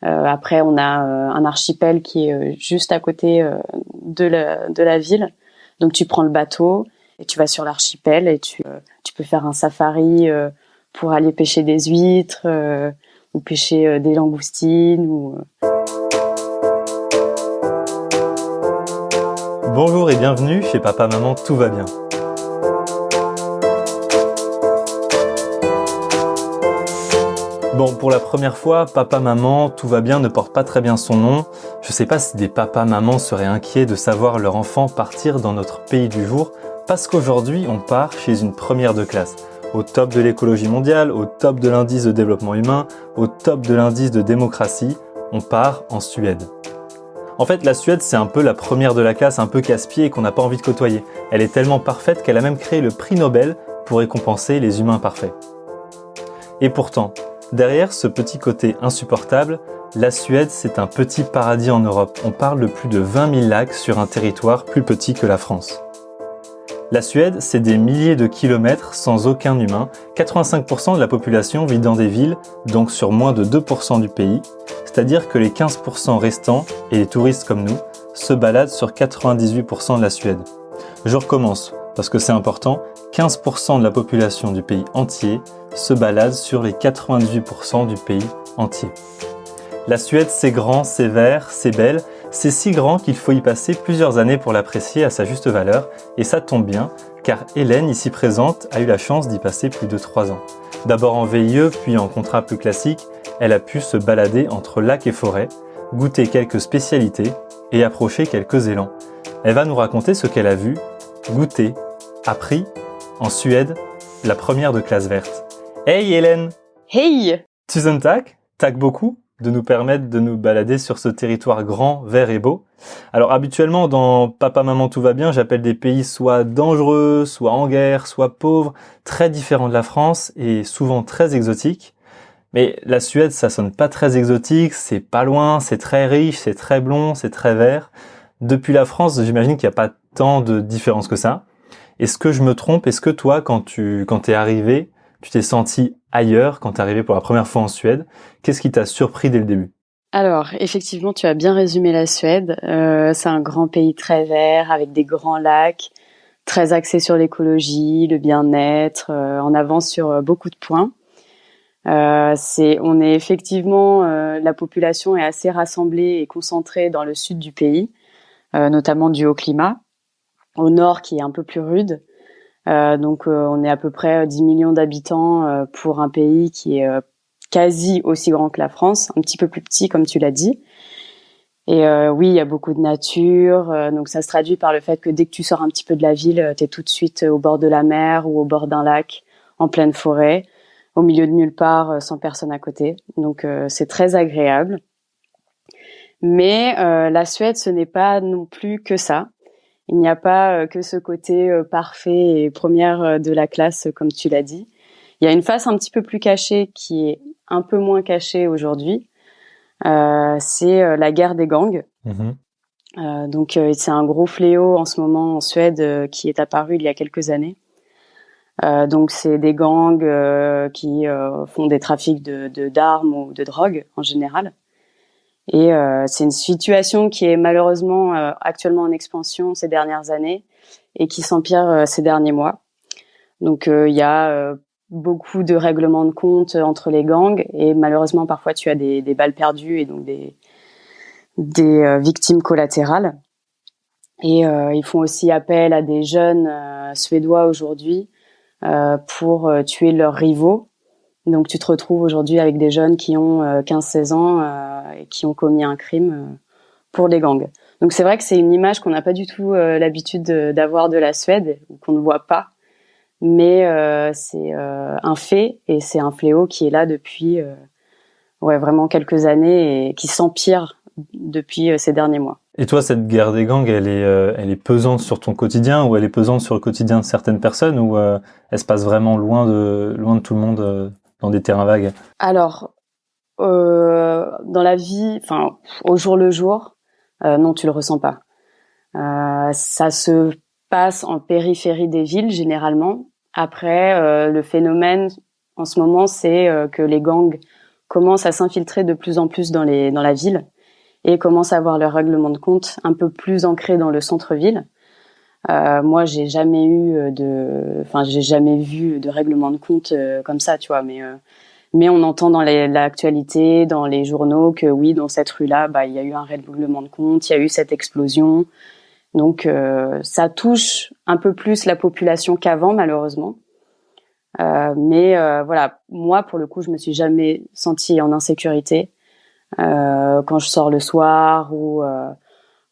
Après, on a un archipel qui est juste à côté de la ville. Donc, tu prends le bateau et tu vas sur l'archipel et tu peux faire un safari pour aller pêcher des huîtres ou pêcher des langoustines. Bonjour et bienvenue chez Papa Maman Tout va bien. Bon, pour la première fois, Papa Maman Tout va bien ne porte pas très bien son nom. Je sais pas si des papas mamans seraient inquiets de savoir leur enfant partir dans notre pays du jour, parce qu'aujourd'hui on part chez une première de classe. Au top de l'écologie mondiale, au top de l'indice de développement humain, au top de l'indice de démocratie, on part en Suède. En fait, la Suède, c'est un peu la première de la classe, un peu casse-pied et qu'on n'a pas envie de côtoyer. Elle est tellement parfaite qu'elle a même créé le prix Nobel pour récompenser les humains parfaits. Et pourtant, derrière ce petit côté insupportable, la Suède, c'est un petit paradis en Europe. On parle de plus de 20 000 lacs sur un territoire plus petit que la France. La Suède, c'est des milliers de kilomètres sans aucun humain. 85% de la population vit dans des villes, donc sur moins de 2% du pays. C'est-à-dire que les 15% restants, et les touristes comme nous, se baladent sur 98% de la Suède. Je recommence, parce que c'est important, 15% de la population du pays entier se balade sur les 98% du pays entier. La Suède, c'est grand, c'est vert, c'est belle, c'est si grand qu'il faut y passer plusieurs années pour l'apprécier à sa juste valeur, et ça tombe bien, car Hélène, ici présente, a eu la chance d'y passer plus de 3 ans. D'abord en VIE, puis en contrat plus classique, elle a pu se balader entre lacs et forêts, goûter quelques spécialités et approcher quelques élans. Elle va nous raconter ce qu'elle a vu, goûté, appris en Suède, la première de classe verte. Hey Hélène! Hey! Tusen tack, tack beaucoup de nous permettre de nous balader sur ce territoire grand, vert et beau. Alors habituellement dans Papa Maman Tout va bien, j'appelle des pays soit dangereux, soit en guerre, soit pauvres, très différents de la France et souvent très exotiques. Mais la Suède, ça sonne pas très exotique, c'est pas loin, c'est très riche, c'est très blond, c'est très vert. Depuis la France, j'imagine qu'il n'y a pas tant de différence que ça. Est-ce que je me trompe? Est-ce que toi, quand t'es arrivé, tu t'es senti ailleurs quand t'es arrivé pour la première fois en Suède? Qu'est-ce qui t'a surpris dès le début? Alors, effectivement, tu as bien résumé la Suède. C'est un grand pays très vert, avec des grands lacs, très axé sur l'écologie, le bien-être, en avance sur beaucoup de points. On est effectivement, la population est assez rassemblée et concentrée dans le sud du pays, notamment dû au climat. Au nord, qui est un peu plus rude. On est à peu près 10 millions d'habitants pour un pays qui est quasi aussi grand que la France, un petit peu plus petit comme tu l'as dit. Et oui, il y a beaucoup de nature, donc ça se traduit par le fait que dès que tu sors un petit peu de la ville, t'es tout de suite au bord de la mer ou au bord d'un lac, en pleine forêt, au milieu de nulle part, sans personne à côté. Donc c'est très agréable. Mais la Suède, ce n'est pas non plus que ça. Il n'y a pas que ce côté parfait et première de la classe, comme tu l'as dit. Il y a une face un petit peu plus cachée qui est un peu moins cachée aujourd'hui. C'est la guerre des gangs. C'est un gros fléau en ce moment en Suède qui est apparu il y a quelques années. Donc c'est des gangs qui font des trafics d'armes ou de drogue en général. Et c'est une situation qui est malheureusement actuellement en expansion ces dernières années et qui s'empire ces derniers mois. Donc il y a beaucoup de règlements de compte entre les gangs et malheureusement parfois tu as des balles perdues et donc des victimes collatérales. Et ils font aussi appel à des jeunes suédois aujourd'hui pour tuer leurs rivaux. Donc tu te retrouves aujourd'hui avec des jeunes qui ont 15-16 ans et qui ont commis un crime pour les gangs. Donc c'est vrai que c'est une image qu'on n'a pas du tout l'habitude d'avoir de la Suède, ou qu'on ne voit pas. Mais c'est un fait et c'est un fléau qui est là depuis vraiment quelques années et qui s'empire depuis ces derniers mois. Et toi, cette guerre des gangs, elle est pesante sur ton quotidien, ou elle est pesante sur le quotidien de certaines personnes, ou elle se passe vraiment loin de tout le monde dans des terrains vagues? Alors, dans la vie, enfin, au jour le jour, non, tu le ressens pas. Ça se passe en périphérie des villes généralement. Après, le phénomène en ce moment, c'est que les gangs commencent à s'infiltrer de plus en plus dans la ville et commencent à avoir leur règlement de compte un peu plus ancré dans le centre-ville. Moi, j'ai jamais vu de règlement de compte comme ça, tu vois. Mais on entend dans l'actualité, dans les journaux, que oui, dans cette rue-là, il y a eu un règlement de compte, il y a eu cette explosion. Donc, ça touche un peu plus la population qu'avant, malheureusement. Mais voilà, moi, pour le coup, je me suis jamais sentie en insécurité quand je sors le soir ou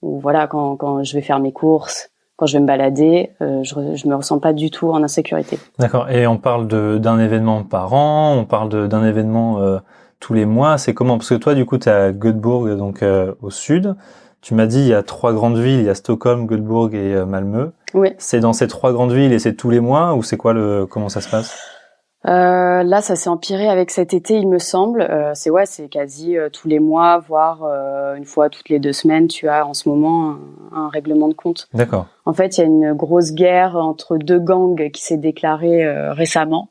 voilà, quand je vais faire mes courses. Quand je vais me balader, je me ressens pas du tout en insécurité. D'accord. Et on parle d'un événement par an, on parle d'un événement tous les mois. C'est comment? Parce que toi, du coup, tu es à Göteborg, donc au sud. Tu m'as dit il y a 3 grandes villes, il y a Stockholm, Göteborg et Malmö. Oui. C'est dans ces 3 grandes villes et c'est tous les mois ou c'est quoi comment ça se passe? Là, ça s'est empiré avec cet été, il me semble. C'est quasi tous les mois, voire une fois toutes les 2 semaines, tu as en ce moment un règlement de compte. D'accord. En fait, il y a une grosse guerre entre 2 gangs qui s'est déclarée récemment.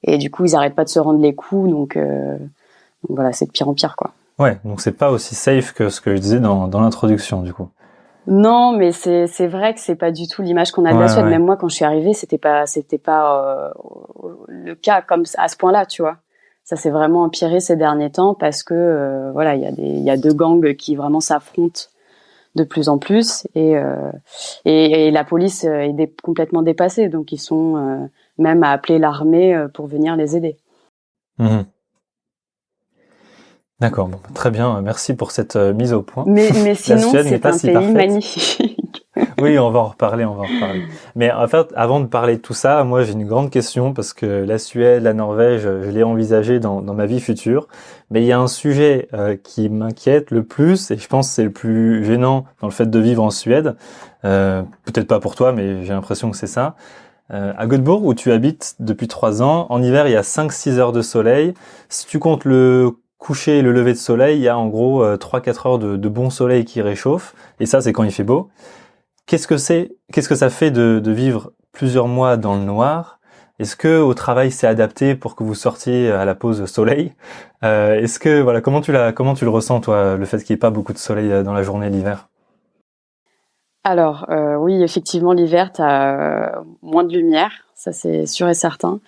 Et du coup, ils arrêtent pas de se rendre les coups. Donc voilà, c'est de pire en pire, quoi. Ouais, donc c'est pas aussi safe que ce que je disais dans l'introduction, du coup. Non, mais c'est vrai que c'est pas du tout l'image qu'on a de la Suède. Ouais. Même moi, quand je suis arrivée, c'était pas le cas comme à ce point-là, tu vois. Ça s'est vraiment empiré ces derniers temps parce que voilà, il y a 2 gangs qui vraiment s'affrontent de plus en plus et la police est complètement dépassée. Donc ils sont même à appeler l'armée pour venir les aider. Mmh. D'accord, bon, très bien, merci pour cette mise au point. Mais sinon, Suède n'est c'est pas un si pays parfaite. magnifique. Oui, on va en reparler. Mais en fait, avant de parler de tout ça, moi j'ai une grande question parce que la Suède, la Norvège, je l'ai envisagé dans ma vie future. Mais il y a un sujet qui m'inquiète le plus et je pense que c'est le plus gênant dans le fait de vivre en Suède. Peut-être pas pour toi, mais j'ai l'impression que c'est ça. À Göteborg, où tu habites depuis 3 ans, en hiver il y a 5-6 heures de soleil. Si tu comptes le coucher et le lever de soleil, il y a en gros 3-4 heures de bon soleil qui réchauffe. Et ça, c'est quand il fait beau. Qu'est-ce que ça fait de vivre plusieurs mois dans le noir? Est-ce que au travail c'est adapté pour que vous sortiez à la pause soleil? Voilà, comment tu le ressens toi, le fait qu'il n'y ait pas beaucoup de soleil dans la journée l'hiver? Alors oui, effectivement, l'hiver, t'as moins de lumière, ça c'est sûr et certain.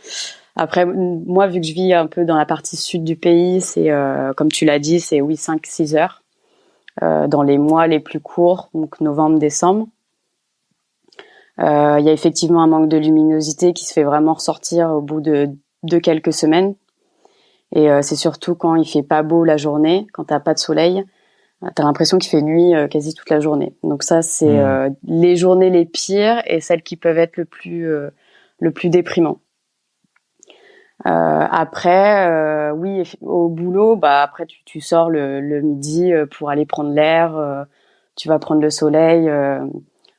Après, moi, vu que je vis un peu dans la partie sud du pays, c'est comme tu l'as dit, c'est oui 5-6 heures dans les mois les plus courts, donc novembre, décembre. Il y a effectivement un manque de luminosité qui se fait vraiment ressortir au bout de quelques semaines. Et c'est surtout quand il fait pas beau la journée, quand t'as pas de soleil, t'as l'impression qu'il fait nuit quasi toute la journée. Donc ça, c'est les journées les pires et celles qui peuvent être le plus déprimant. Après, oui, au boulot, après tu sors le midi pour aller prendre l'air, tu vas prendre le soleil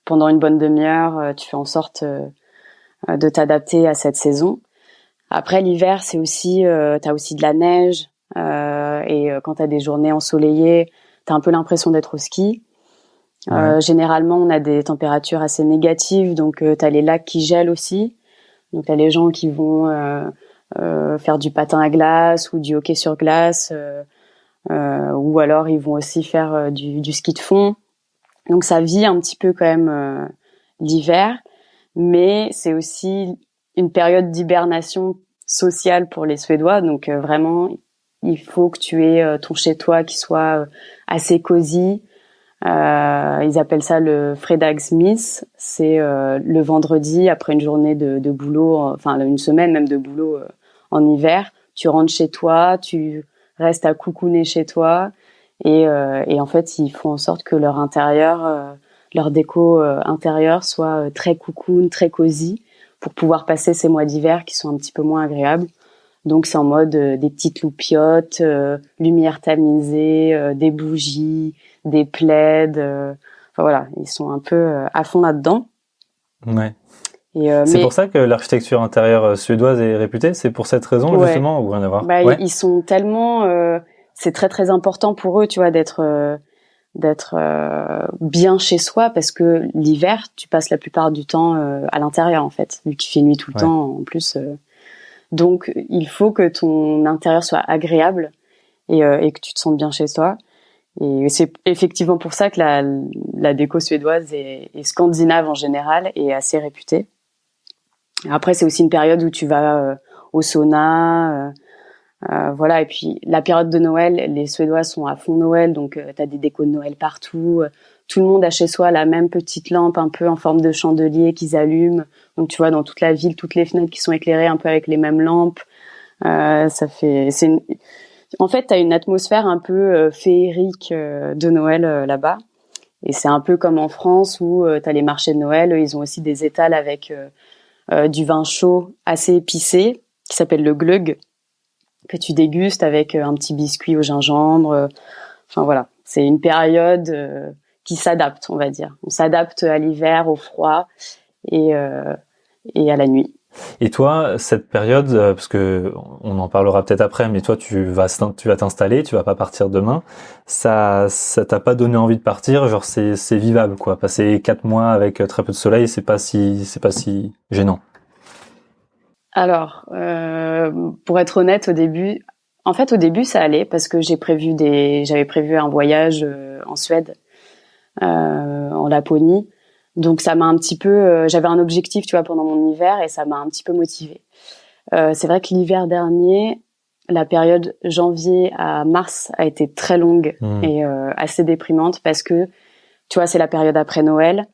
pendant une bonne demi-heure, tu fais en sorte de t'adapter à cette saison. Après l'hiver, c'est aussi t'as aussi de la neige et quand t'as des journées ensoleillées, t'as un peu l'impression d'être au ski. Ouais. Généralement, on a des températures assez négatives, donc t'as les lacs qui gèlent aussi. Donc t'as les gens qui vont faire du patin à glace ou du hockey sur glace, ou alors ils vont aussi faire du ski de fond. Donc ça vit un petit peu quand même l'hiver, mais c'est aussi une période d'hibernation sociale pour les Suédois. Donc vraiment, il faut que tu aies ton chez-toi qui soit assez cosy. Ils appellent ça le fredagsmys. C'est le vendredi après une journée de boulot, enfin une semaine même de boulot en hiver. Tu rentres chez toi, tu restes à coucouner chez toi et en fait ils font en sorte que leur intérieur, leur déco intérieure soit très coucoune, très cosy pour pouvoir passer ces mois d'hiver qui sont un petit peu moins agréables. Donc c'est en mode des petites loupiottes, lumière tamisée, des bougies, des plaids. Enfin voilà, ils sont un peu à fond là-dedans. Ouais. C'est pour ça que l'architecture intérieure suédoise est réputée? C'est pour cette raison justement ou rien à voir? Ouais. Ils sont tellement, c'est très très important pour eux, tu vois, d'être bien chez soi parce que l'hiver, tu passes la plupart du temps à l'intérieur en fait, vu qu'il fait nuit tout le temps en plus. Donc il faut que ton intérieur soit agréable et que tu te sentes bien chez toi. Et c'est effectivement pour ça que la déco suédoise et scandinave en général est assez réputée. Après, c'est aussi une période où tu vas au sauna, voilà. Et puis la période de Noël, les Suédois sont à fond Noël, donc t'as des décos de Noël partout. Tout le monde a chez soi la même petite lampe un peu en forme de chandelier qu'ils allument. Donc tu vois dans toute la ville, toutes les fenêtres qui sont éclairées un peu avec les mêmes lampes. En fait, t'as une atmosphère un peu féerique de Noël là-bas. Et c'est un peu comme en France où t'as les marchés de Noël. Ils ont aussi des étals avec du vin chaud assez épicé qui s'appelle le glögg, que tu dégustes avec un petit biscuit au gingembre. Enfin voilà, c'est une période qui s'adapte, on va dire. On s'adapte à l'hiver, au froid et à la nuit. Et toi, cette période, parce que on en parlera peut-être après, mais toi, tu vas t'installer, tu vas pas partir demain. Ça t'a pas donné envie de partir? Genre, c'est vivable, quoi. Passer 4 mois avec très peu de soleil, c'est pas si gênant. Alors, pour être honnête, au début, ça allait parce que j'avais prévu un voyage en Suède, en Laponie. Donc ça m'a un petit peu, j'avais un objectif, tu vois, pendant mon hiver et ça m'a un petit peu motivée. C'est vrai que l'hiver dernier, la période janvier à mars a été très longue et assez déprimante parce que, tu vois, c'est la période après Noël.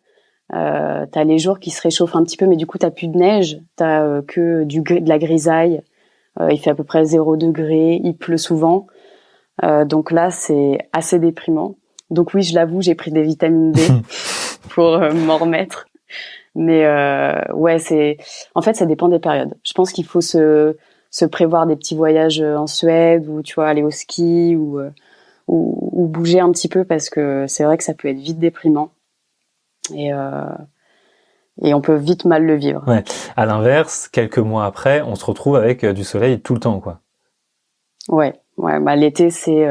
T'as les jours qui se réchauffent un petit peu, mais du coup t'as plus de neige, t'as que de la grisaille. Il fait à peu près 0 degré, il pleut souvent. Donc là, c'est assez déprimant. Donc oui, je l'avoue, j'ai pris des vitamines D pour m'en remettre. Mais ouais, en fait, ça dépend des périodes. Je pense qu'il faut se prévoir des petits voyages en Suède ou tu vois aller au ski ou bouger un petit peu parce que c'est vrai que ça peut être vite déprimant et on peut vite mal le vivre. Ouais. À l'inverse, quelques mois après, on se retrouve avec du soleil tout le temps, quoi. Ouais. Bah l'été c'est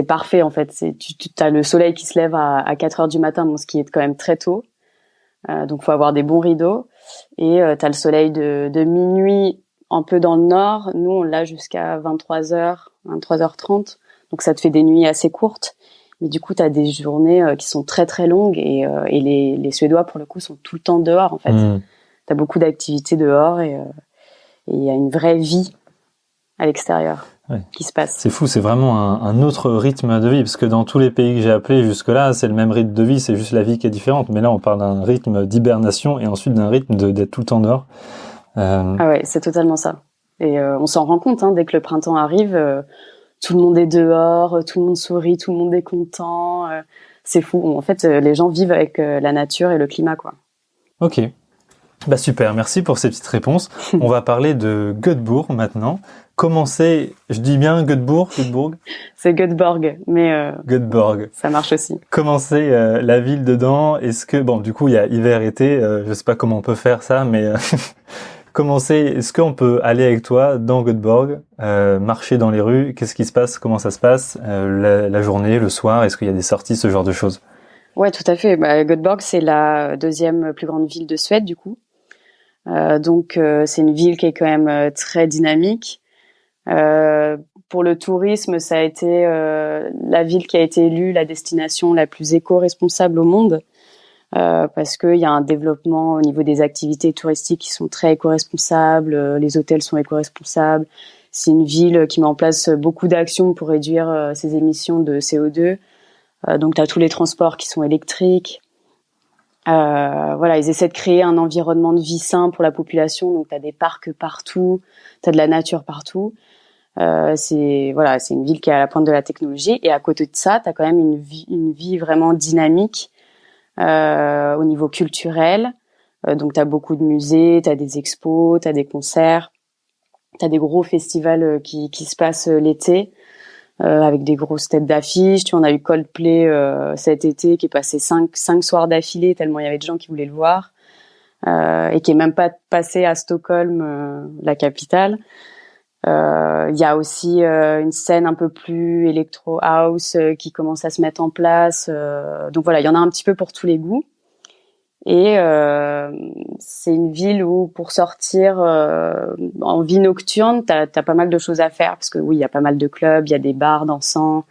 parfait en fait. Tu as le soleil qui se lève à 4 heures du matin, bon, ce qui est quand même très tôt. Donc faut avoir des bons rideaux et t'as le soleil de minuit un peu dans le nord. Nous on l'a jusqu'à 23h, 23h30. Donc ça te fait des nuits assez courtes. Mais du coup t'as des journées qui sont très très longues et les Suédois pour le coup sont tout le temps dehors en fait. T'as beaucoup d'activités dehors et il y a une vraie vie à l'extérieur qui se passe. C'est fou, c'est vraiment un autre rythme de vie, parce que dans tous les pays que j'ai appelés jusque-là, c'est le même rythme de vie, c'est juste la vie qui est différente. Mais là, on parle d'un rythme d'hibernation et ensuite d'un rythme d'être tout le temps dehors. Ah ouais, c'est totalement ça. Et on s'en rend compte, dès que le printemps arrive, tout le monde est dehors, tout le monde sourit, tout le monde est content. C'est fou. En fait, les gens vivent avec la nature et le climat, quoi. Ok. Bah super, merci pour ces petites réponses. On va parler de Göteborg maintenant. Comment c'est, je dis bien Göteborg? C'est Göteborg, mais Göteborg. Ça marche aussi. Comment c'est la ville dedans? Est-ce que, bon, du coup, il y a hiver-été, je sais pas comment on peut faire ça, mais est-ce qu'on peut aller avec toi dans Göteborg, marcher dans les rues? Qu'est-ce qui se passe? Comment ça se passe? La journée, le soir, est-ce qu'il y a des sorties, ce genre de choses? Ouais, tout à fait. Bah, Göteborg, c'est la deuxième plus grande ville de Suède, du coup. Donc, c'est une ville qui est quand même très dynamique. Pour le tourisme, ça a été la ville qui a été élue la destination la plus éco-responsable au monde parce qu'il y a un développement au niveau des activités touristiques qui sont très éco-responsables, les hôtels sont éco-responsables. C'est une ville qui met en place beaucoup d'actions pour réduire ses émissions de CO2. Donc, tu as tous les transports qui sont électriques. Voilà, ils essaient de créer un environnement de vie sain pour la population. Donc, tu as des parcs partout, tu as de la nature partout. C'est une ville qui est à la pointe de la technologie. Et à côté de ça, tu as quand même une vie vraiment dynamique au niveau culturel. Donc, tu as beaucoup de musées, tu as des expos, tu as des concerts, tu as des gros festivals qui se passent l'été. Avec des grosses têtes d'affiche. Tu vois, on a eu Coldplay cet été qui est passé 5 soirs d'affilée tellement il y avait de gens qui voulaient le voir et qui est même pas passé à Stockholm, la capitale. Il y a aussi une scène un peu plus électro house qui commence à se mettre en place. Donc voilà, il y en a un petit peu pour tous les goûts. Et c'est une ville où pour sortir en vie nocturne, t'as pas mal de choses à faire parce que oui, il y a pas mal de clubs, il y a des bars dansants,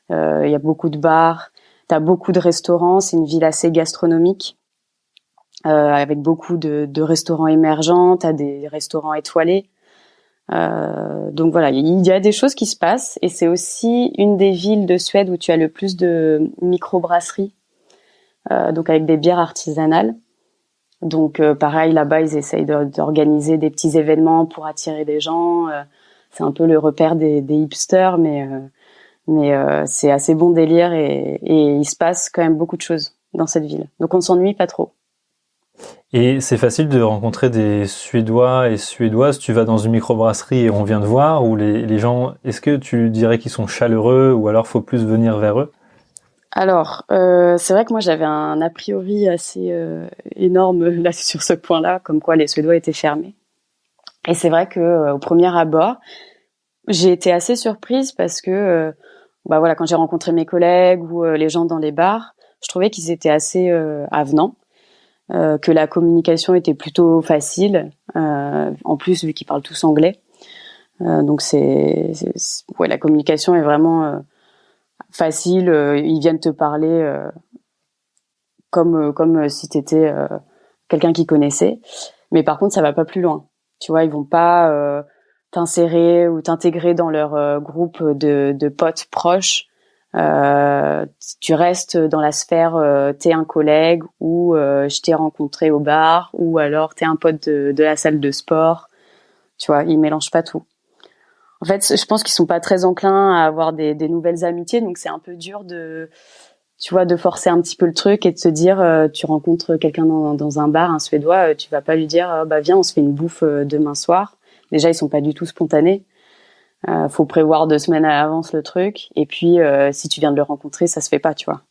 il y a beaucoup de bars, t'as beaucoup de restaurants. C'est une ville assez gastronomique avec beaucoup de restaurants émergents. T'as des restaurants étoilés. Donc voilà, il y a des choses qui se passent et c'est aussi une des villes de Suède où tu as le plus de microbrasseries, donc avec des bières artisanales. Donc pareil, là-bas, ils essayent d'organiser des petits événements pour attirer des gens. C'est un peu le repère des hipsters, mais c'est assez bon délire et il se passe quand même beaucoup de choses dans cette ville. Donc on s'ennuie pas trop. Et c'est facile de rencontrer des Suédois et Suédoises. Tu vas dans une microbrasserie et on vient te voir, ou les gens, est-ce que tu dirais qu'ils sont chaleureux ou alors faut plus venir vers eux? Alors, c'est vrai que moi j'avais un a priori assez énorme là sur ce point-là, comme quoi les Suédois étaient fermés. Et c'est vrai que au premier abord, j'ai été assez surprise parce que bah voilà, quand j'ai rencontré mes collègues ou les gens dans les bars, je trouvais qu'ils étaient assez avenants, que la communication était plutôt facile. En plus, vu qu'ils parlent tous anglais, donc ouais, la communication est vraiment facile. Ils viennent te parler comme si t'étais quelqu'un qu'ils connaissait. Mais par contre, ça va pas plus loin. Tu vois, ils vont pas t'insérer ou t'intégrer dans leur groupe de potes proches. Tu restes dans la sphère t'es un collègue ou je t'ai rencontré au bar ou alors t'es un pote de la salle de sport. Tu vois, ils mélangent pas tout. En fait, je pense qu'ils sont pas très enclins à avoir des nouvelles amitiés, donc c'est un peu dur tu vois, de forcer un petit peu le truc et de se dire, tu rencontres quelqu'un dans un bar, un Suédois, tu vas pas lui dire, bah viens, on se fait une bouffe demain soir. Déjà, ils sont pas du tout spontanés. Faut prévoir 2 semaines à l'avance le truc. Et puis, si tu viens de le rencontrer, ça se fait pas, tu vois.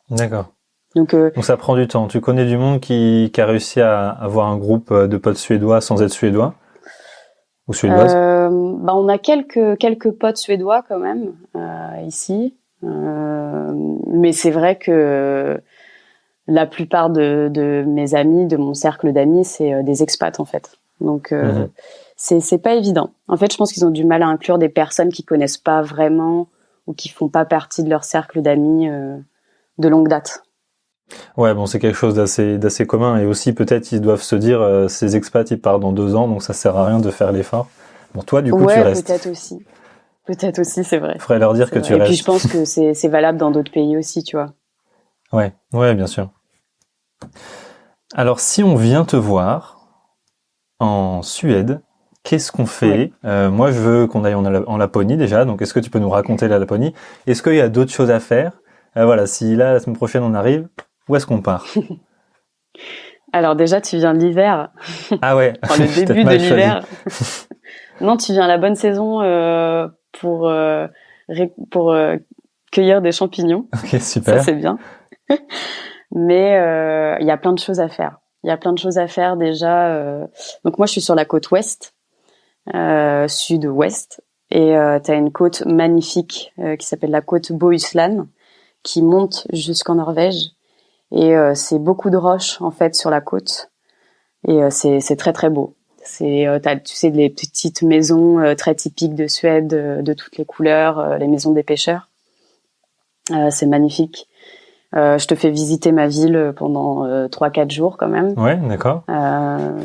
D'accord. Donc, Donc ça prend du temps. Tu connais du monde qui a réussi à avoir un groupe de potes suédois sans être suédois ou suédoise? bah, on a quelques potes suédois quand même ici. Mais c'est vrai que la plupart de mes amis, de mon cercle d'amis, c'est des expats en fait. Donc c'est pas évident. En fait, je pense qu'ils ont du mal à inclure des personnes qui connaissent pas vraiment ou qui font pas partie de leur cercle d'amis de longue date. Ouais, bon, c'est quelque chose d'assez commun. Et aussi, peut-être, ils doivent se dire, ces expats, ils partent dans 2 ans, donc ça sert à rien de faire l'effort. Bon, toi, du coup, tu Ouais, restes. peut-être aussi. Peut-être aussi, c'est vrai. Faudrait leur dire C'est que tu vrai. Et puis je restes. pense que c'est valable dans d'autres pays aussi, tu vois. Ouais, ouais, bien sûr. Alors, si on vient te voir en Suède, qu'est-ce qu'on Oui. fait? Moi, je veux qu'on aille en Laponie déjà. Donc, est-ce que tu peux nous raconter la Laponie? Est-ce qu'il y a d'autres choses à faire? Voilà, si là, la semaine prochaine, on arrive, où est-ce qu'on part? Alors déjà, tu viens de l'hiver, Ah ouais, enfin le j'ai peut-être début de mal choisi. l'hiver. Non, tu viens à la bonne saison pour pour cueillir des champignons. Ok, Ça, super. c'est bien. Mais il y a plein de choses à faire. Il y a plein de choses à faire déjà. Donc moi, je suis sur la côte ouest, sud-ouest, et tu as une côte magnifique qui s'appelle la côte Bohuslän, qui monte jusqu'en Norvège. Et c'est beaucoup de roches en fait sur la côte. Et c'est très très beau. T'as, tu sais, les petites maisons très typiques de Suède, de toutes les couleurs, les maisons des pêcheurs. C'est magnifique. Je te fais visiter ma ville pendant 3-4 jours quand même. Ouais, d'accord. Euh,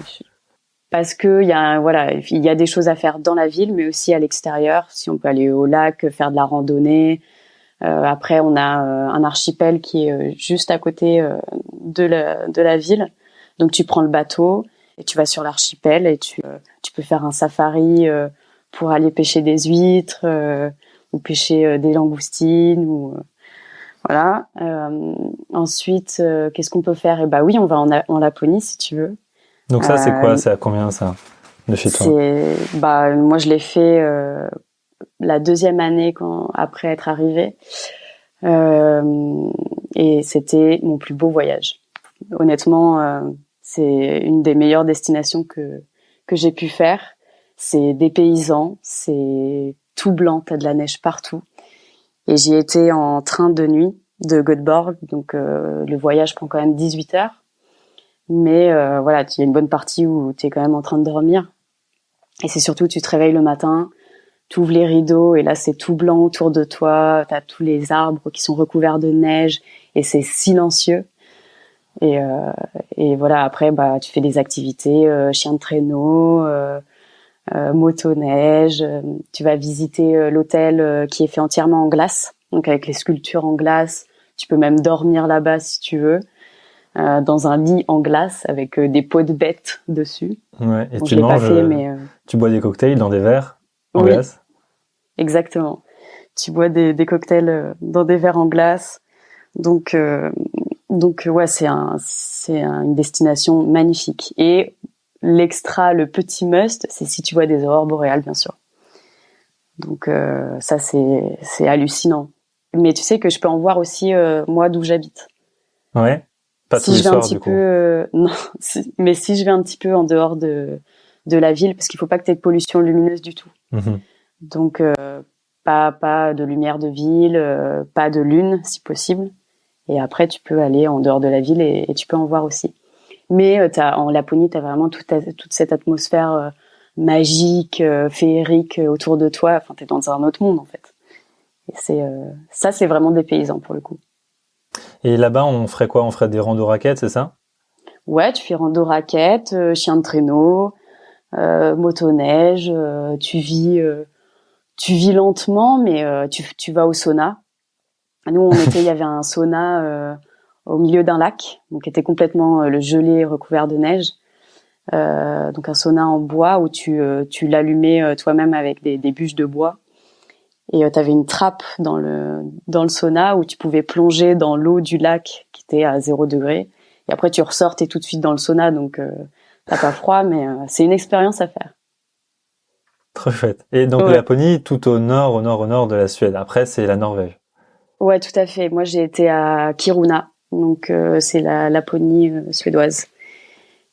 Parce que voilà, il y a des choses à faire dans la ville, mais aussi à l'extérieur. Si on peut aller au lac, faire de la randonnée. Après, on a un archipel qui est juste à côté de la ville. Donc, tu prends le bateau et tu vas sur l'archipel et tu peux faire un safari pour aller pêcher des huîtres ou pêcher des langoustines ou voilà. Ensuite, qu'est-ce qu'on peut faire? Eh bah oui, on va en Laponie si tu veux. Donc ça, c'est quoi? Euh, C'est à combien ça de chez toi? moi je l'ai fait la deuxième année après être arrivée. Et c'était mon plus beau voyage. Honnêtement, c'est une des meilleures destinations que j'ai pu faire. C'est dépaysant, c'est tout blanc, t'as de la neige partout. Et j'y étais en train de nuit. de Göteborg. Donc, le voyage prend quand même 18 heures. Mais voilà, il y a une bonne partie où tu es quand même en train de dormir. Et c'est surtout, tu te réveilles le matin, tu ouvres les rideaux et là, c'est tout blanc autour de toi. Tu as tous les arbres qui sont recouverts de neige et c'est silencieux. Et voilà, après, tu fais des activités, chien de traîneau, motoneige. Tu vas visiter l'hôtel qui est fait entièrement en glace, donc avec les sculptures en glace. Tu peux même dormir là-bas si tu veux, dans un lit en glace avec des peaux de bêtes dessus. Ouais, et Bon, tu je l'ai pas manges, fait, mais tu bois des cocktails dans des verres en oui, glace. exactement. Tu bois des cocktails dans des verres en glace. Donc ouais, une destination magnifique. Et le petit must, c'est si tu vois des aurores boréales, bien sûr. Donc ça, c'est hallucinant. Mais tu sais que je peux en voir aussi, moi, d'où j'habite. Ouais, pas tous Si les je vais un soirs petit du peu, coup. non, mais si je vais un petit peu en dehors de la ville, parce qu'il faut pas que tu aies de pollution lumineuse du tout. Mhm. Donc pas de lumière de ville, pas de lune si possible. Et après, tu peux aller en dehors de la ville et tu peux en voir aussi. Mais en Laponie, tu as vraiment toute cette atmosphère magique, féerique autour de toi. Enfin, tu es dans un autre monde, en fait. Et c'est vraiment des paysans, pour le coup. Et là-bas, on ferait quoi? On ferait des randos raquettes, c'est ça? Ouais, tu fais rando raquette, chien de traîneau, motoneige, tu vis lentement, mais tu vas au sauna. Nous, il y avait un sauna au milieu d'un lac, donc qui était complètement le gelé recouvert de neige. Donc un sauna en bois où tu l'allumais toi-même avec des bûches de bois. Et tu avais une trappe dans le sauna où tu pouvais plonger dans l'eau du lac qui était à 0 degré. Et après, tu ressors, t'es tout de suite dans le sauna, donc t'as pas froid, mais c'est une expérience à faire. Trop chouette. Et donc Ouais, Laponie, tout au nord, au nord, au nord de la Suède. Après, c'est la Norvège. ouais, tout à fait. Moi, j'ai été à Kiruna, donc c'est la Laponie suédoise.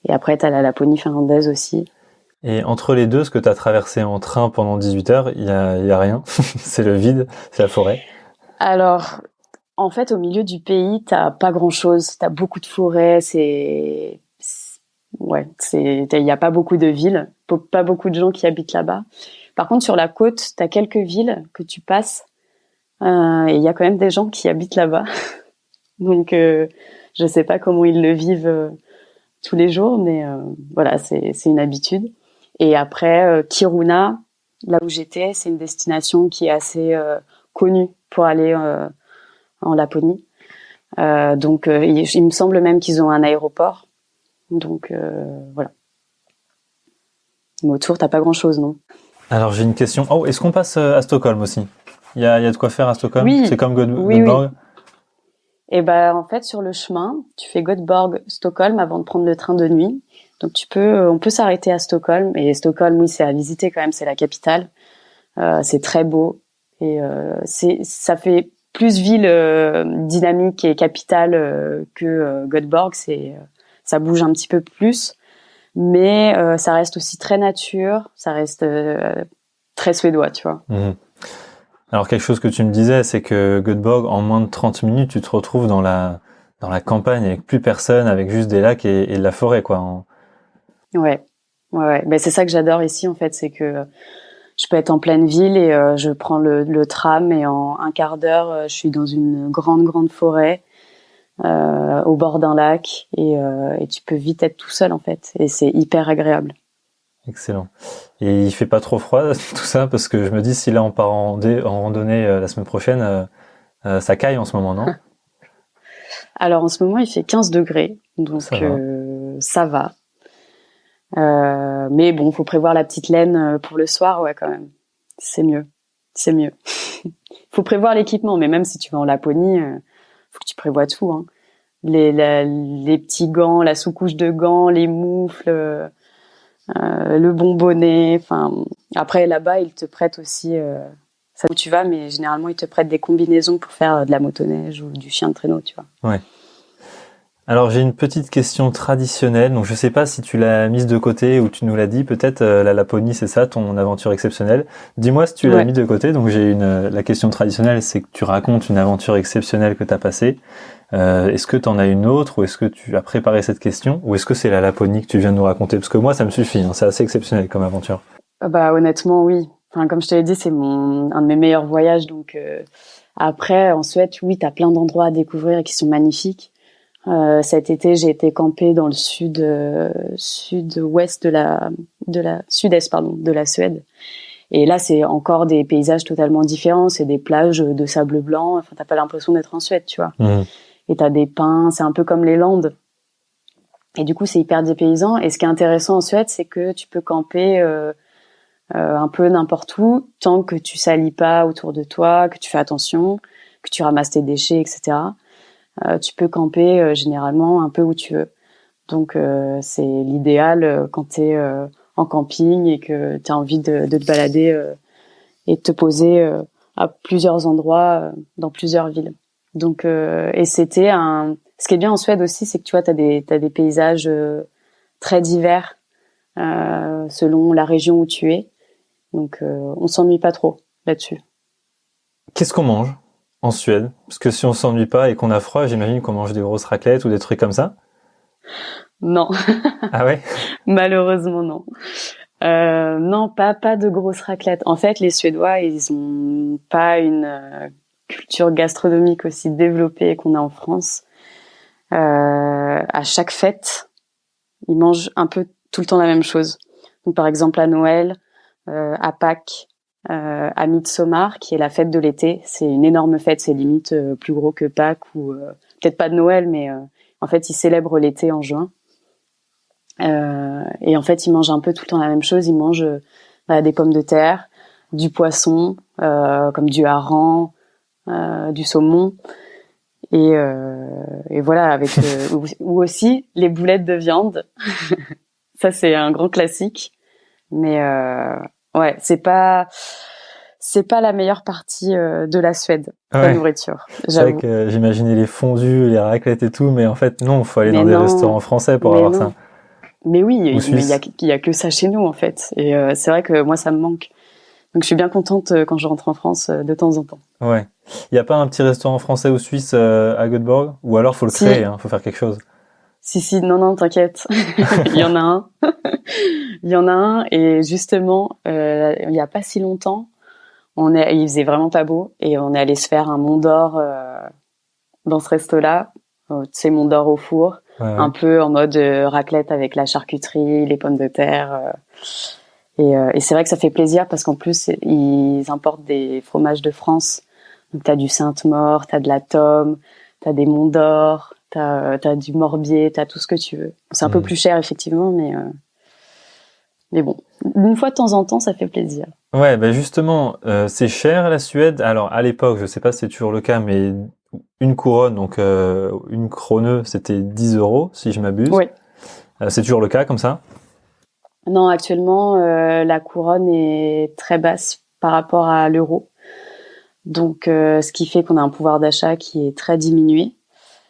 Et après, t'as la Laponie finlandaise aussi. Et entre les deux, ce que tu as traversé en train pendant 18 heures, il y a rien. C'est le vide, c'est la forêt. Alors, en fait, au milieu du pays, t'as pas grand-chose. T'as beaucoup de forêts. Ouais, il y a pas beaucoup de villes, pas beaucoup de gens qui habitent là-bas. Par contre, sur la côte, t'as quelques villes que tu passes, et il y a quand même des gens qui habitent là-bas. Donc, je sais pas comment ils le vivent tous les jours, mais voilà, c'est une habitude. Et après, Kiruna, là où j'étais, c'est une destination qui est assez connue pour aller en Laponie. Donc, il me semble même qu'ils ont un aéroport. Donc, voilà. Mais autour, t'as pas grand-chose, non? Alors j'ai une question. Oh, est-ce qu'on passe à Stockholm aussi? Il y a de quoi faire à Stockholm? C'est Oui, comme oui, oui. Göteborg? Et ben, en fait, sur le chemin, tu fais Göteborg-Stockholm avant de prendre le train de nuit. Donc, on peut s'arrêter à Stockholm. Et Stockholm, oui, c'est à visiter quand même, c'est la capitale. C'est très beau. Et ça fait plus ville dynamique et capitale que Göteborg. Ça bouge un petit peu plus. Mais ça reste aussi très nature. Ça reste très suédois, tu vois. Mhm. Alors quelque chose que tu me disais, c'est que Göteborg, en moins de 30 minutes, tu te retrouves dans la campagne avec plus personne, avec juste des lacs et de la forêt, quoi. Ouais. Ouais, ouais. Ben, c'est ça que j'adore ici, en fait, c'est que je peux être en pleine ville et je prends le tram et en un quart d'heure, je suis dans une grande forêt au bord d'un lac et tu peux vite être tout seul en fait et c'est hyper agréable. Excellent. Et il fait pas trop froid, tout ça, parce que je me dis, si là on part en randonnée la semaine prochaine, ça caille en ce moment, non? Alors en ce moment il fait 15 degrés Ça donc va. ça va. Mais bon, faut prévoir la petite laine pour le soir, ouais quand même. C'est mieux, c'est mieux. Faut prévoir l'équipement, mais même si tu vas en Laponie, faut que tu prévois tout. Hein. Les petits gants, la sous-couche de gants, les moufles, le bonbonnet. Enfin, après là-bas, ils te prêtent aussi. Ça où tu vas, mais généralement ils te prêtent des combinaisons pour faire de la motoneige ou du chien de traîneau, tu vois. Ouais. Alors j'ai une petite question traditionnelle, donc je sais pas si tu l'as mise de côté ou tu nous l'as dit, peut-être la Laponie c'est ça, ton aventure exceptionnelle. Dis-moi si tu l'as Ouais. mis de côté, donc la question traditionnelle c'est que tu racontes une aventure exceptionnelle que tu as passée. Est-ce que tu en as une autre ou est-ce que tu as préparé cette question ou est-ce que c'est la Laponie que tu viens de nous raconter? Parce que moi ça me suffit, hein, c'est assez exceptionnel comme aventure. Bah honnêtement oui. Enfin comme je te l'ai dit, c'est un de mes meilleurs voyages. Donc après en Suède, oui, t'as plein d'endroits à découvrir et qui sont magnifiques. Cet été, j'ai été camper dans le sud-ouest de la sud-est pardon de la Suède. Et là, c'est encore des paysages totalement différents. C'est des plages de sable blanc. Enfin, t'as pas l'impression d'être en Suède, tu vois. Mhm. Et t'as des pins. C'est un peu comme les Landes. Et du coup, c'est hyper dépaysant. Et ce qui est intéressant en Suède, c'est que tu peux camper un peu n'importe où, tant que tu salis pas autour de toi, que tu fais attention, que tu ramasses tes déchets, etc. Tu peux camper généralement un peu où tu veux. Donc c'est l'idéal quand t'es en camping et que t'as envie de te balader et de te poser à plusieurs endroits dans plusieurs villes. Donc et c'était un. Ce qui est bien en Suède aussi, c'est que tu vois, t'as des paysages très divers selon la région où tu es. Donc on s'ennuie pas trop là-dessus. Qu'est-ce qu'on mange en Suède? Parce que si on s'ennuie pas et qu'on a froid, j'imagine qu'on mange des grosses raclettes ou des trucs comme ça. Non, Ah ouais? malheureusement non. Non, pas de grosses raclettes. En fait, les Suédois, ils ont pas une culture gastronomique aussi développée qu'on a en France. À chaque fête, ils mangent un peu tout le temps la même chose. Donc, par exemple, à Noël, à Pâques, à Midsommar, qui est la fête de l'été. C'est une énorme fête, c'est limite plus gros que Pâques ou peut-être pas de Noël, mais en fait, ils célèbrent l'été en juin. Et en fait, ils mangent un peu tout le temps la même chose. Ils mangent des pommes de terre, du poisson, comme du hareng, du saumon, et voilà, avec ou aussi les boulettes de viande. Ça, c'est un grand classique. Mais ouais, c'est pas la meilleure partie de la Suède, la Ouais. nourriture, C'est vrai j'avoue. que j'imaginais les fondus, les raclettes et tout, mais en fait non, faut aller Mais dans des restaurants non, français pour mais avoir ça. non. Mais oui, Ou mais suisse. il y a que ça chez nous en fait. Et c'est vrai que moi, ça me manque. Donc je suis bien contente quand je rentre en France de temps en temps. Ouais. Il y a pas un petit restaurant français ou suisse à Göteborg? Ou alors faut le créer, Si, hein, faut faire quelque chose. si, non, non, t'inquiète. Il y en a un. Il y en a un. Et justement, il y a pas si longtemps, il faisait vraiment pas beau et on est allé se faire un Mont d'Or dans ce resto-là. Tu sais, Mont d'Or au four, Ouais, un ouais. peu en mode raclette avec la charcuterie, les pommes de terre. Et c'est vrai que ça fait plaisir parce qu'en plus, ils importent des fromages de France. Donc, t'as du Sainte-Maure, t'as de la Tome, t'as des Monts d'Or, t'as du Morbier, t'as tout ce que tu veux. C'est un peu Hmm. plus cher, effectivement, mais bon. Une fois de temps en temps, ça fait plaisir. Ouais, bah justement, c'est cher la Suède. Alors à l'époque, je sais pas si c'est toujours le cas, mais une couronne, donc une krone, c'était 10 euros si je m'abuse. Oui. C'est toujours le cas comme ça? Non, actuellement, la couronne est très basse par rapport à l'euro. Donc, ce qui fait qu'on a un pouvoir d'achat qui est très diminué.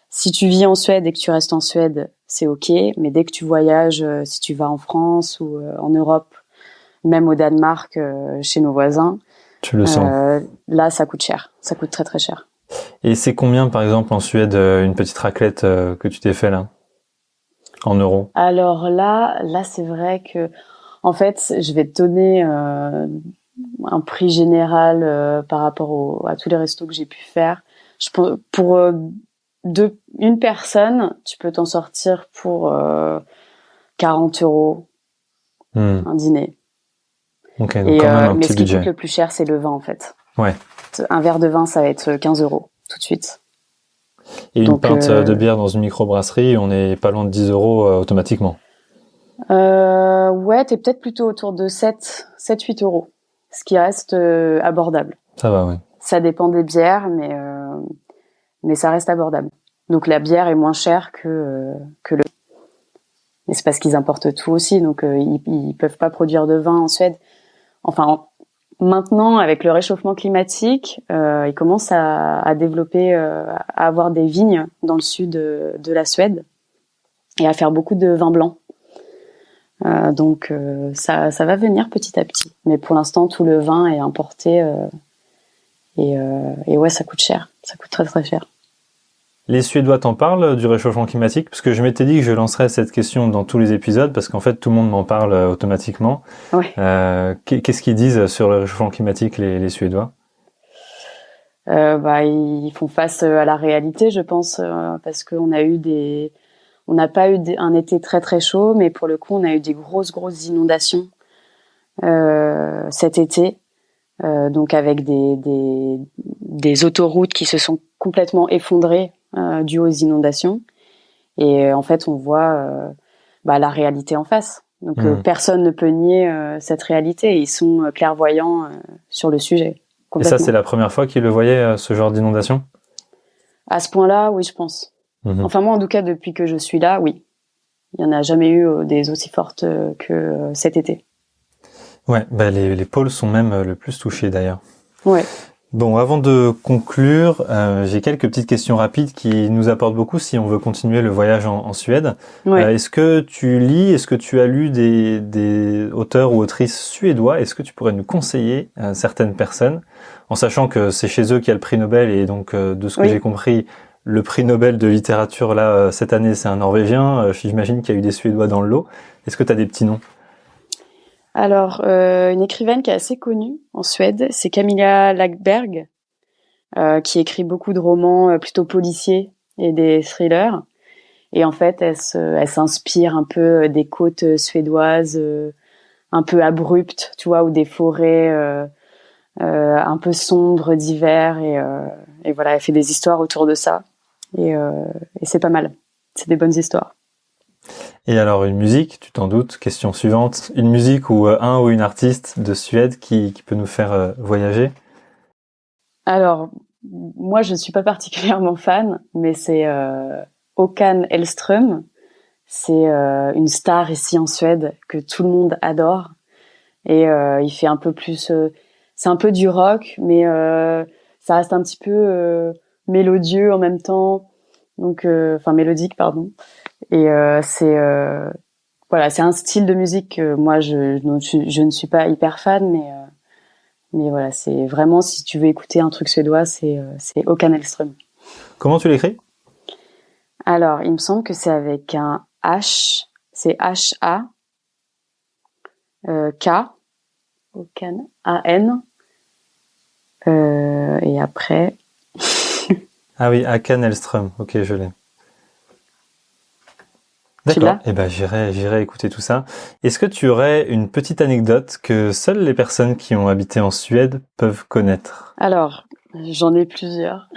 Si tu vis en Suède et que tu restes en Suède, c'est ok. Mais dès que tu voyages, si tu vas en France ou en Europe, même au Danemark, chez nos voisins, Tu le sens. là, ça coûte cher. Ça coûte très très cher. Et c'est combien par exemple en Suède une petite raclette que tu t'es fait là en euros? Alors là, c'est vrai que, en fait, je vais te donner un prix général par rapport à tous les restos que j'ai pu faire. Pour une personne, tu peux t'en sortir pour 40 € Hmm. un dîner. Ok, donc quand même un Mais petit ce qui coûte budget. le plus cher, c'est le vin en fait. Ouais. Un verre de vin, ça va être 15 € tout de suite. Et une Donc pinte de bière dans une microbrasserie, on est pas loin de 10 euros automatiquement. ouais, t'es peut-être plutôt autour de 7-8 €, ce qui reste abordable. Ça va, ouais. Ça dépend des bières, mais ça reste abordable. Donc la bière est moins chère que le. Mais c'est parce qu'ils importent tout aussi, donc ils peuvent pas produire de vin en Suède. Enfin, Maintenant, avec le réchauffement climatique, ils commencent à développer, à avoir des vignes dans le sud de la Suède et à faire beaucoup de vin blanc. Donc ça va venir petit à petit. Mais pour l'instant, tout le vin est importé et ouais, ça coûte cher. Ça coûte très très cher. Les Suédois t'en parlent du réchauffement climatique? Parce que je m'étais dit que je lancerais cette question dans tous les épisodes, parce qu'en fait, tout le monde m'en parle automatiquement. Ouais. Qu'est-ce qu'ils disent sur le réchauffement climatique, les Suédois? Ils font face à la réalité, je pense, parce qu'on a eu on n'a pas eu un été très très chaud, mais pour le coup, on a eu des grosses inondations cet été, donc avec des autoroutes qui se sont complètement effondrées dues aux inondations. Et en fait, on voit la réalité en face. Donc personne ne peut nier cette réalité. Ils sont clairvoyants sur le sujet. Et ça, c'est la première fois qu'ils le voyaient, ce genre d'inondation? À ce point-là, oui, je pense. Enfin, moi, en tout cas, depuis que je suis là, oui. Il n'y en a jamais eu des aussi fortes que cet été. Ouais, les pôles sont même le plus touchés d'ailleurs. Ouais. Bon, avant de conclure, j'ai quelques petites questions rapides qui nous apportent beaucoup si on veut continuer le voyage en Suède. Ouais. Est-ce que tu lis, est-ce que tu as lu des auteurs ou autrices suédois? Est-ce que tu pourrais nous conseiller certaines personnes, en sachant que c'est chez eux qu'il y a le prix Nobel et donc de ce que j'ai compris, le prix Nobel de littérature là cette année c'est un Norvégien. J'imagine qu'il y a eu des Suédois dans le lot. Est-ce que tu as des petits noms? Alors, une écrivaine qui est assez connue en Suède, c'est Camilla Läckberg, qui écrit beaucoup de romans plutôt policiers et des thrillers. Et en fait, elle s'inspire un peu des côtes suédoises, un peu abruptes, tu vois, ou des forêts un peu sombres d'hiver. Et voilà, elle fait des histoires autour de ça. Et c'est pas mal. C'est des bonnes histoires. Et alors une musique, tu t'en doutes, question suivante, une musique ou un ou une artiste de Suède qui peut nous faire voyager? Alors, moi je ne suis pas particulièrement fan, mais c'est Håkan Hellström. C'est une star ici en Suède que tout le monde adore. Et il fait un peu plus... c'est un peu du rock, mais ça reste un petit peu mélodieux en même temps. Donc, enfin mélodique, pardon. Et voilà, c'est un style de musique que moi je ne suis pas hyper fan, mais voilà, c'est vraiment si tu veux écouter un truc suédois, c'est Håkan Hellström. Comment tu l'écris? Alors, il me semble que c'est avec un H, c'est H-A K, Håkan A-N, et après. Ah oui, Håkan Hellström. Ok, je l'ai. Tu D'accord. l'as? Eh ben, j'irai écouter tout ça. Est-ce que tu aurais une petite anecdote que seules les personnes qui ont habité en Suède peuvent connaître? Alors, j'en ai plusieurs.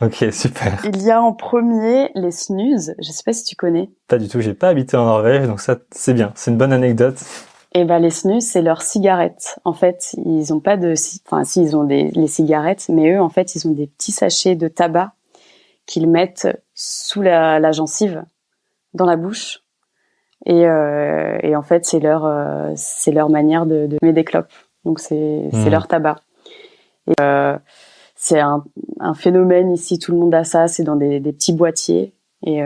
Ok, super. Il y a en premier les snus. Je sais pas si tu connais. Pas du tout, j'ai pas habité en Norvège, donc ça, c'est bien. C'est une bonne anecdote. Et ben les snus, c'est leurs cigarettes. En fait, ils ont pas de, enfin si ils ont les cigarettes, mais eux en fait ils ont des petits sachets de tabac qu'ils mettent sous la gencive, dans la bouche, et en fait c'est leur manière de fumer des clopes. Donc c'est leur tabac. Et c'est un phénomène ici, tout le monde a ça. C'est dans des petits boîtiers et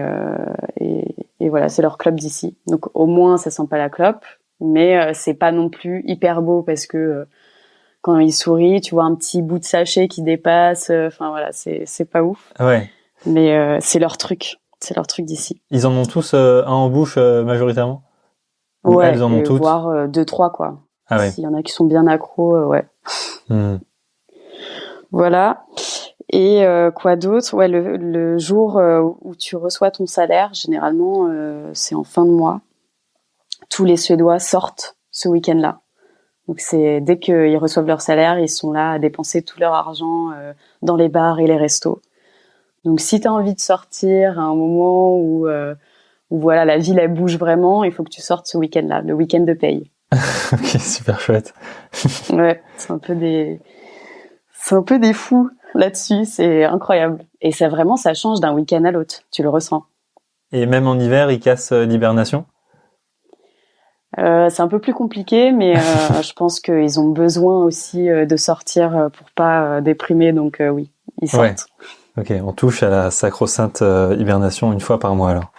voilà, c'est leur clope d'ici. Donc au moins ça sent pas la clope. Mais c'est pas non plus hyper beau parce que quand il sourit, tu vois un petit bout de sachet qui dépasse. Enfin voilà, c'est pas ouf. Ouais. Mais c'est leur truc d'ici. Ils en ont tous un en bouche majoritairement? Ou Ouais, elles en ont toutes? voire 2-3 quoi. Ah ouais. S'il y en a qui sont bien accros, ouais. Voilà. Et quoi d'autre? Ouais, le jour où tu reçois ton salaire, généralement c'est en fin de mois. Tous les Suédois sortent ce week-end-là. Donc c'est dès qu'ils reçoivent leur salaire, ils sont là à dépenser tout leur argent dans les bars et les restos. Donc si tu as envie de sortir à un moment où voilà, la ville elle bouge vraiment, il faut que tu sortes ce week-end-là, le week-end de paye. Ok, super chouette. Ouais, c'est un peu des fous là-dessus, c'est incroyable. Et ça vraiment, ça change d'un week-end à l'autre, tu le ressens. Et même en hiver, ils cassent l'hibernation? C'est un peu plus compliqué, mais je pense qu'ils ont besoin aussi de sortir pour pas déprimer, donc oui, ils sortent. Ouais. Ok, on touche à la sacro-sainte hibernation une fois par mois alors.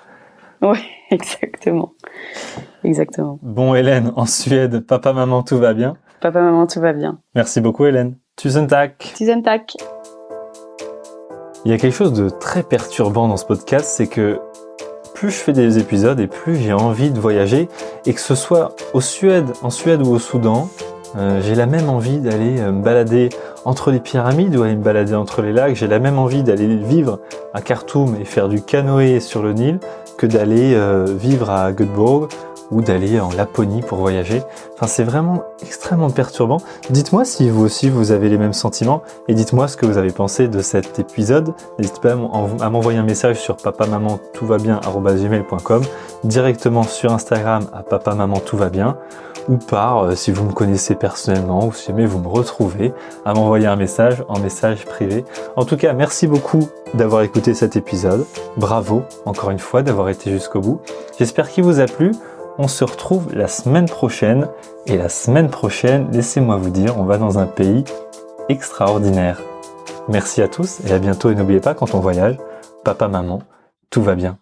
Oui, exactement. Exactement. Bon Hélène, en Suède, papa, maman, tout va bien? Papa, maman, tout va bien. Merci beaucoup Hélène. Tusen tack! Tusen tack! Il y a quelque chose de très perturbant dans ce podcast, c'est que plus je fais des épisodes et plus j'ai envie de voyager, et que ce soit en Suède ou au Soudan, j'ai la même envie d'aller me balader entre les pyramides ou aller me balader entre les lacs. J'ai la même envie d'aller vivre à Khartoum et faire du canoë sur le Nil que d'aller vivre à Göteborg ou d'aller en Laponie pour voyager. Enfin, c'est vraiment extrêmement perturbant. Dites-moi si vous aussi vous avez les mêmes sentiments et dites-moi ce que vous avez pensé de cet épisode. N'hésitez pas à m'envoyer un message sur papamamantoutva-bien@gmail.com, directement sur Instagram à papamamantoutva-bien, ou par, si vous me connaissez personnellement ou si jamais vous me retrouvez, à m'envoyer un message en message privé. En tout cas, merci beaucoup d'avoir écouté cet épisode. Bravo, encore une fois, d'avoir été jusqu'au bout. J'espère qu'il vous a plu. On se retrouve la semaine prochaine. Et la semaine prochaine, laissez-moi vous dire, on va dans un pays extraordinaire. Merci à tous et à bientôt. Et n'oubliez pas, quand on voyage, papa, maman, tout va bien.